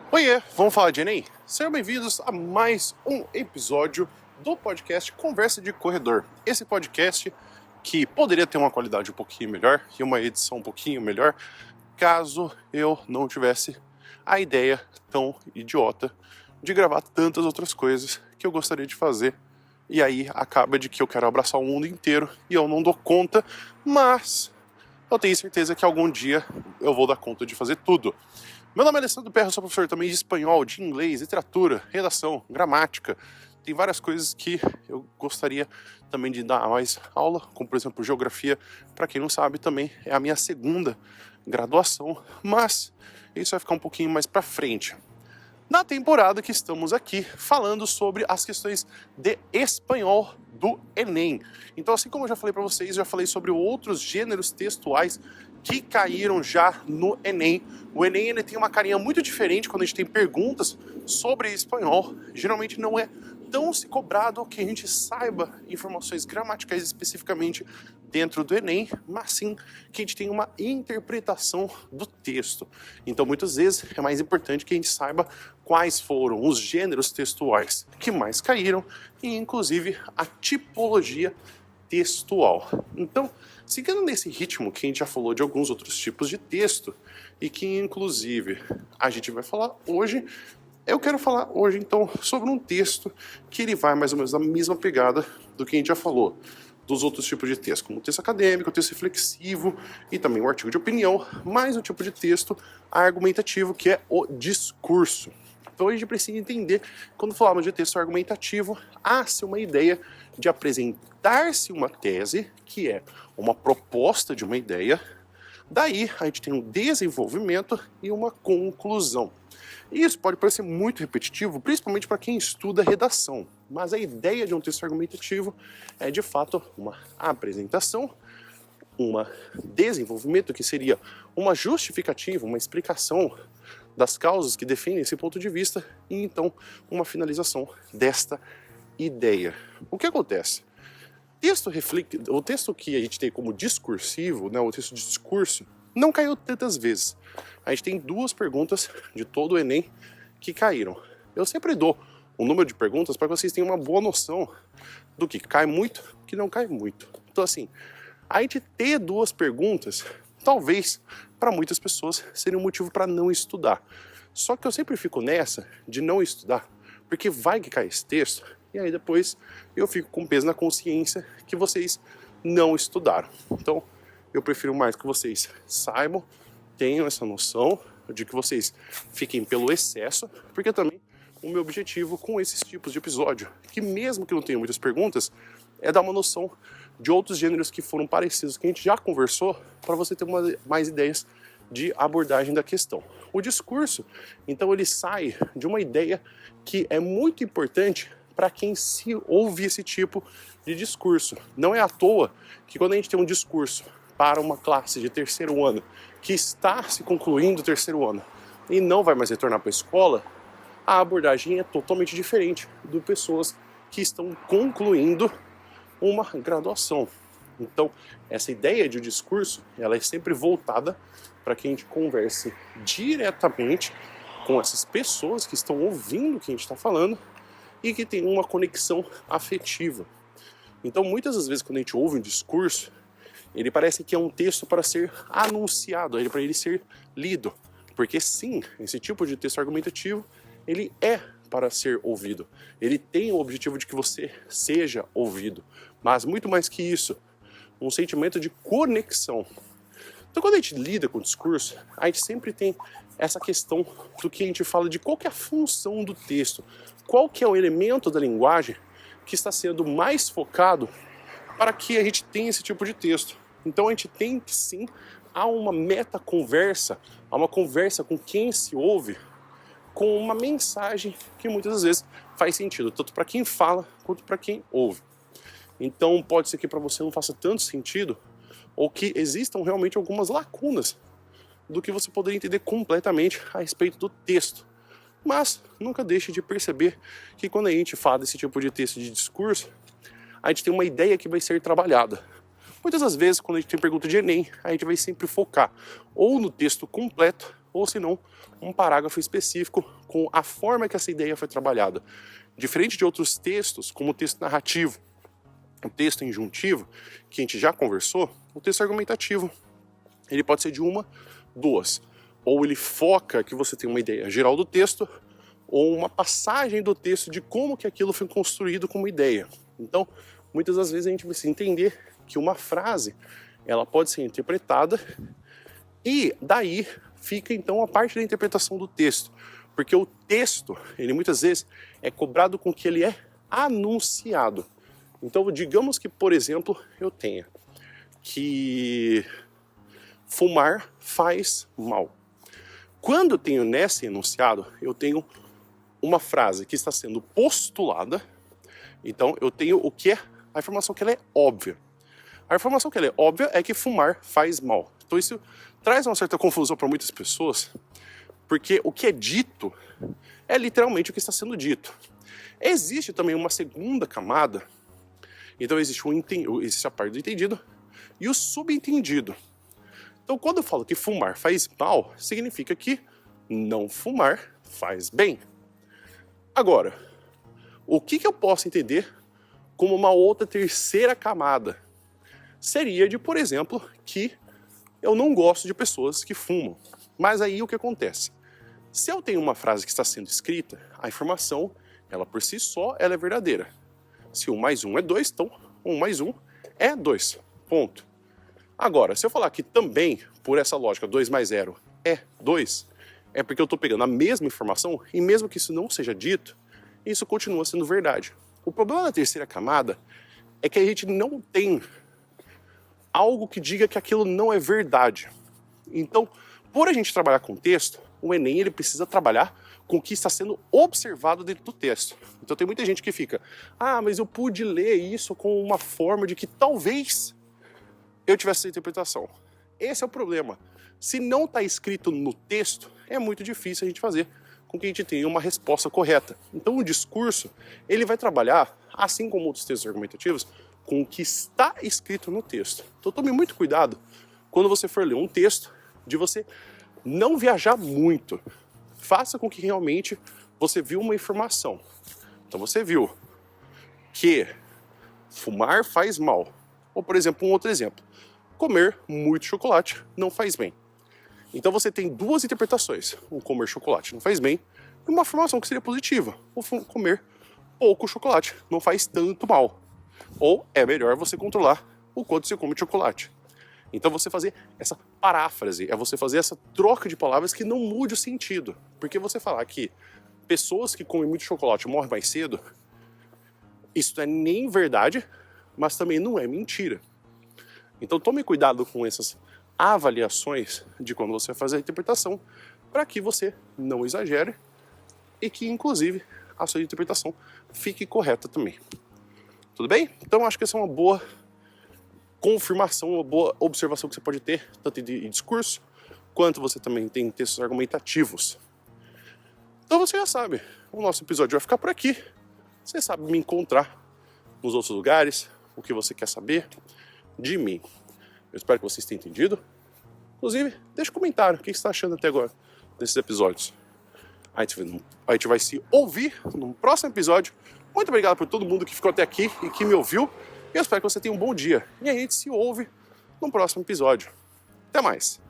Oiê, vamos falar de Enem? Sejam bem-vindos a mais um episódio do podcast Conversa de Corredor. Esse podcast que poderia ter uma qualidade um pouquinho melhor e uma edição um pouquinho melhor, caso eu não tivesse a ideia tão idiota de gravar tantas outras coisas que eu gostaria de fazer. E aí acaba de que eu quero abraçar o mundo inteiro e eu não dou conta, mas eu tenho certeza que algum dia eu vou dar conta de fazer tudo. Meu nome é Alessandro Perro, sou professor também de espanhol, de inglês, literatura, redação, gramática. Tem várias coisas que eu gostaria também de dar mais aula, como por exemplo geografia. Para quem não sabe, também é a minha segunda graduação, mas isso vai ficar um pouquinho mais para frente. Na temporada que estamos aqui falando sobre as questões de espanhol do Enem. Então, assim como eu já falei para vocês, já falei sobre outros gêneros textuais que caíram já no Enem. O Enem ele tem uma carinha muito diferente quando a gente tem perguntas sobre espanhol. Geralmente não é tão se cobrado que a gente saiba informações gramaticais especificamente dentro do Enem, mas sim que a gente tem uma interpretação do texto. Então, muitas vezes, é mais importante que a gente saiba quais foram os gêneros textuais que mais caíram e, inclusive, a tipologia textual. Então, seguindo nesse ritmo que a gente já falou de alguns outros tipos de texto e que, inclusive, a gente vai falar hoje, eu quero falar hoje, então, sobre um texto que ele vai mais ou menos na mesma pegada do que a gente já falou dos outros tipos de texto, como o texto acadêmico, o texto reflexivo e também o artigo de opinião, mais um tipo de texto argumentativo, que é o discurso. Então a gente precisa entender, quando falamos de texto argumentativo, há-se uma ideia de apresentar-se uma tese, que é uma proposta de uma ideia, daí a gente tem um desenvolvimento e uma conclusão. Isso pode parecer muito repetitivo, principalmente para quem estuda redação, mas a ideia de um texto argumentativo é de fato uma apresentação, um desenvolvimento, que seria uma justificativa, uma explicação das causas que defendem esse ponto de vista, e então uma finalização desta ideia. O que acontece? O texto que a gente tem como discursivo, né, o texto de discurso, não caiu tantas vezes. A gente tem duas perguntas de todo o Enem que caíram. Eu sempre dou um número de perguntas para que vocês tenham uma boa noção do que cai muito e que não cai muito. Então, assim, a gente ter duas perguntas, talvez, para muitas pessoas, seria um motivo para não estudar. Só que eu sempre fico nessa de não estudar, porque vai que cai esse texto, e aí depois eu fico com peso na consciência que vocês não estudaram. Então, eu prefiro mais que vocês saibam, tenham essa noção de que vocês fiquem pelo excesso, porque também o meu objetivo com esses tipos de episódio, que mesmo que não tenha muitas perguntas, é dar uma noção de outros gêneros que foram parecidos, que a gente já conversou, para você ter mais ideias de abordagem da questão. O discurso, então, ele sai de uma ideia que é muito importante para quem se ouve esse tipo de discurso. Não é à toa que quando a gente tem um discurso para uma classe de terceiro ano que está se concluindo o terceiro ano e não vai mais retornar para a escola, a abordagem é totalmente diferente de pessoas que estão concluindo uma graduação. Então, essa ideia de discurso, ela é sempre voltada para que a gente converse diretamente com essas pessoas que estão ouvindo o que a gente está falando e que tem uma conexão afetiva. Então, muitas das vezes, quando a gente ouve um discurso, ele parece que é um texto para ser anunciado, para ele ser lido. Porque sim, esse tipo de texto argumentativo, ele é para ser ouvido. Ele tem o objetivo de que você seja ouvido. Mas muito mais que isso, um sentimento de conexão. Então, quando a gente lida com o discurso, a gente sempre tem essa questão do que a gente fala de qual que é a função do texto, qual que é o elemento da linguagem que está sendo mais focado para que a gente tenha esse tipo de texto. Então a gente tem que sim, há uma meta-conversa, há uma conversa com quem se ouve, com uma mensagem que muitas das vezes faz sentido, tanto para quem fala quanto para quem ouve. Então pode ser que para você não faça tanto sentido, ou que existam realmente algumas lacunas do que você poderia entender completamente a respeito do texto. Mas nunca deixe de perceber que quando a gente fala desse tipo de texto de discurso, a gente tem uma ideia que vai ser trabalhada. Muitas das vezes, quando a gente tem pergunta de Enem, a gente vai sempre focar ou no texto completo ou se não, um parágrafo específico com a forma que essa ideia foi trabalhada. Diferente de outros textos, como o texto narrativo, o texto injuntivo, que a gente já conversou, o texto argumentativo, ele pode ser de uma, duas. Ou ele foca que você tem uma ideia geral do texto, ou uma passagem do texto de como que aquilo foi construído como ideia. Então, muitas das vezes a gente precisa entender que uma frase, ela pode ser interpretada e daí fica então a parte da interpretação do texto. Porque o texto, ele muitas vezes é cobrado com que ele é anunciado. Então, digamos que, por exemplo, eu tenha que fumar faz mal. Quando eu tenho nesse enunciado, eu tenho uma frase que está sendo postulada. Então, eu tenho o que é a informação que ela é óbvia. A informação que ela é óbvia é que fumar faz mal. Então, isso traz uma certa confusão para muitas pessoas, porque o que é dito é literalmente o que está sendo dito. Existe também uma segunda camada. Então, existe a parte do entendido e o subentendido. Então, quando eu falo que fumar faz mal, significa que não fumar faz bem. Agora, o que eu posso entender como uma outra terceira camada? Seria de, por exemplo, que eu não gosto de pessoas que fumam. Mas aí o que acontece? Se eu tenho uma frase que está sendo escrita, a informação, ela por si só, ela é verdadeira. Se 1 mais 1 é 2, então 1 mais 1 é 2. Ponto. Agora, se eu falar que também, por essa lógica, 2 mais 0 é 2, é porque eu estou pegando a mesma informação e mesmo que isso não seja dito, isso continua sendo verdade. O problema da terceira camada é que a gente não tem algo que diga que aquilo não é verdade. Então, por a gente trabalhar com texto, o Enem ele precisa trabalhar com o que está sendo observado dentro do texto. Então tem muita gente que fica, mas eu pude ler isso com uma forma de que talvez eu tivesse essa interpretação. Esse é o problema. Se não está escrito no texto, é muito difícil a gente fazer com que a gente tenha uma resposta correta. Então o discurso, ele vai trabalhar, assim como outros textos argumentativos, com o que está escrito no texto. Então tome muito cuidado quando você for ler um texto, de você não viajar muito. Faça com que realmente você viu uma informação. Então você viu que fumar faz mal. Ou, por exemplo, um outro exemplo. Comer muito chocolate não faz bem. Então você tem duas interpretações. O comer chocolate não faz bem e uma afirmação que seria positiva. O comer pouco chocolate não faz tanto mal. Ou é melhor você controlar o quanto você come de chocolate. Então você fazer essa paráfrase, é você fazer essa troca de palavras que não mude o sentido. Porque você falar que pessoas que comem muito chocolate morrem mais cedo, isso não é nem verdade, mas também não é mentira. Então tome cuidado com essas avaliações de quando você vai fazer a interpretação, para que você não exagere e que, inclusive, a sua interpretação fique correta também. Tudo bem? Então acho que essa é uma boa confirmação, uma boa observação que você pode ter, tanto de discurso, quanto você também tem textos argumentativos. Então você já sabe, o nosso episódio vai ficar por aqui. Você sabe me encontrar nos outros lugares, o que você quer saber de mim. Eu espero que vocês tenham entendido. Inclusive, deixa um comentário, o que você está achando até agora desses episódios. A gente vai se ouvir no próximo episódio. Muito obrigado por todo mundo que ficou até aqui e que me ouviu. E eu espero que você tenha um bom dia. E a gente se ouve no próximo episódio. Até mais!